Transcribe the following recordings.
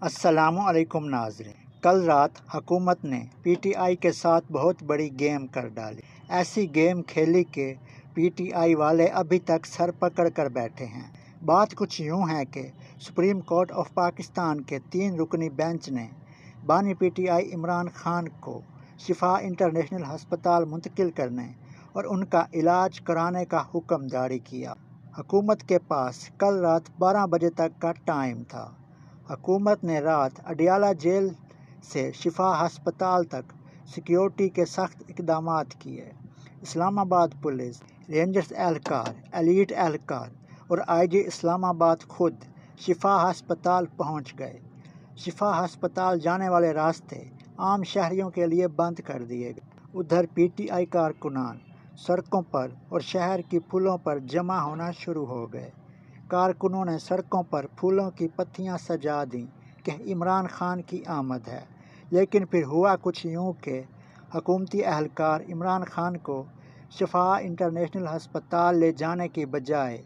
السلام علیکم ناظرین، کل رات حکومت نے پی ٹی آئی کے ساتھ بہت بڑی گیم کر ڈالی۔ ایسی گیم کھیلی کہ پی ٹی آئی والے ابھی تک سر پکڑ کر بیٹھے ہیں۔ بات کچھ یوں ہے کہ سپریم کورٹ آف پاکستان کے 3 رکنی بینچ نے بانی P T I Imran Khan کو شفا انٹرنیشنل ہسپتال منتقل کرنے اور ان کا علاج کرانے کا حکم جاری کیا۔ حکومت کے پاس کل رات 12 بجے تک کا ٹائم تھا۔ حکومت نے رات اڈیالہ جیل سے شفا ہسپتال تک سیکیورٹی کے سخت اقدامات کیے۔ اسلام آباد پولیس، رینجرز اہلکار، ایلیٹ اہلکار اور آئی جی اسلام آباد خود شفا ہسپتال پہنچ گئے۔ شفا ہسپتال جانے والے راستے عام شہریوں کے لیے بند کر دیے گئے۔ ادھر پی ٹی آئی کارکنان سڑکوں پر اور شہر کی پلوں پر جمع ہونا شروع ہو گئے۔ کارکنوں نے سڑکوں پر پھولوں کی پتیاں سجا دیں کہ عمران خان کی آمد ہے، لیکن پھر ہوا کچھ یوں کہ حکومتی اہلکار عمران خان کو شفا انٹرنیشنل ہسپتال لے جانے کی بجائے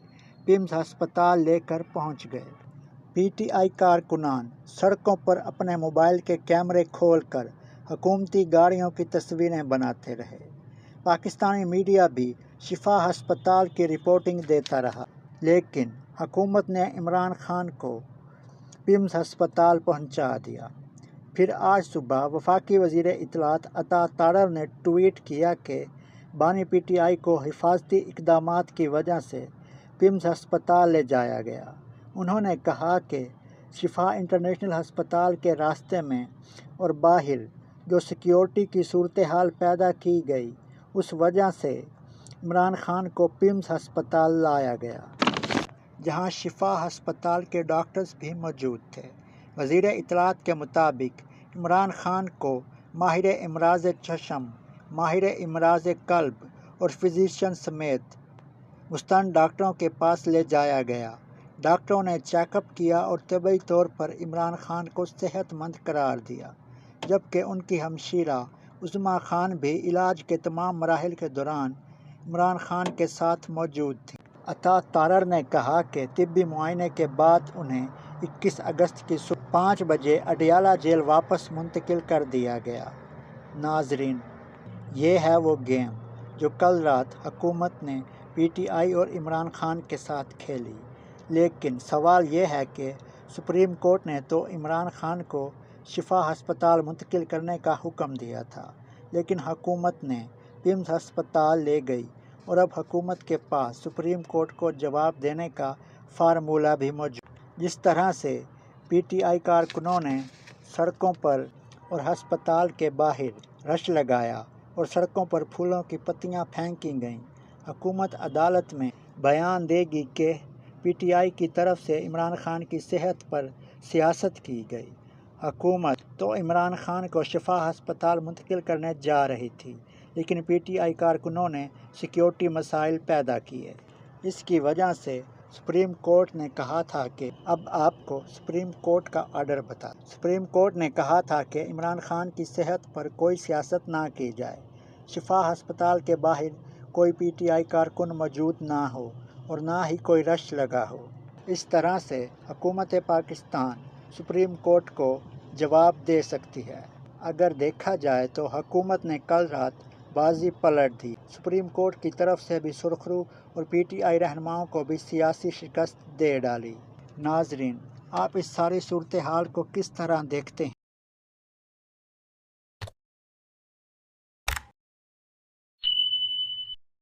پیمز ہسپتال لے کر پہنچ گئے۔ پی ٹی آئی کارکنان سڑکوں پر اپنے موبائل کے کیمرے کھول کر حکومتی گاڑیوں کی تصویریں بناتے رہے۔ پاکستانی میڈیا بھی شفا ہسپتال کی رپورٹنگ دیتا رہا، لیکن حکومت نے عمران خان کو پیمز ہسپتال پہنچا دیا۔ پھر آج صبح وفاقی وزیر اطلاعات عطا تارڑ نے ٹویٹ کیا کہ بانی پی ٹی آئی کو حفاظتی اقدامات کی وجہ سے پیمز ہسپتال لے جایا گیا۔ انہوں نے کہا کہ شفا انٹرنیشنل ہسپتال کے راستے میں اور باہر جو سیکیورٹی کی صورتحال پیدا کی گئی، اس وجہ سے عمران خان کو پیمز ہسپتال لایا گیا، جہاں شفا ہسپتال کے ڈاکٹرز بھی موجود تھے۔ وزیر اطلاعات کے مطابق عمران خان کو ماہر امراض چشم، ماہر امراض قلب اور فزیشین سمیت مستعد ڈاکٹروں کے پاس لے جایا گیا۔ ڈاکٹروں نے چیک اپ کیا اور طبی طور پر عمران خان کو صحت مند قرار دیا، جبکہ ان کی ہمشیرہ عظمیٰ خان بھی علاج کے تمام مراحل کے دوران عمران خان کے ساتھ موجود تھیں۔ عطا تارڑ نے کہا کہ طبی معائنے کے بعد انہیں 21 اگست کی صبح 5 بجے اڈیالہ جیل واپس منتقل کر دیا گیا۔ ناظرین، یہ ہے وہ گیم جو کل رات حکومت نے پی ٹی آئی اور عمران خان کے ساتھ کھیلی، لیکن سوال یہ ہے کہ سپریم کورٹ نے تو عمران خان کو شفا ہسپتال منتقل کرنے کا حکم دیا تھا، لیکن حکومت نے پیمز ہسپتال لے گئی اور اب حکومت کے پاس سپریم کورٹ کو جواب دینے کا فارمولہ بھی موجود۔ جس طرح سے پی ٹی آئی کارکنوں نے سڑکوں پر اور ہسپتال کے باہر رش لگایا اور سڑکوں پر پھولوں کی پتیاں پھینکی گئیں، حکومت عدالت میں بیان دے گی کہ پی ٹی آئی کی طرف سے عمران خان کی صحت پر سیاست کی گئی۔ حکومت تو عمران خان کو شفا ہسپتال منتقل کرنے جا رہی تھی، لیکن پی ٹی آئی کارکنوں نے سیکیورٹی مسائل پیدا کیے۔ اس کی وجہ سے سپریم کورٹ نے کہا تھا کہ اب آپ کو سپریم کورٹ کا آرڈر بتا۔ سپریم کورٹ نے کہا تھا کہ عمران خان کی صحت پر کوئی سیاست نہ کی جائے، شفا ہسپتال کے باہر کوئی پی ٹی آئی کارکن موجود نہ ہو اور نہ ہی کوئی رش لگا ہو۔ اس طرح سے حکومت پاکستان سپریم کورٹ کو جواب دے سکتی ہے۔ اگر دیکھا جائے تو حکومت نے کل رات بازی پلٹ دی، سپریم کورٹ کی طرف سے بھی سرخرو اور پی ٹی آئی رہنماؤں کو بھی سیاسی شکست دے ڈالی۔ ناظرین، آپ اس ساری صورتحال کو کس طرح دیکھتے ہیں؟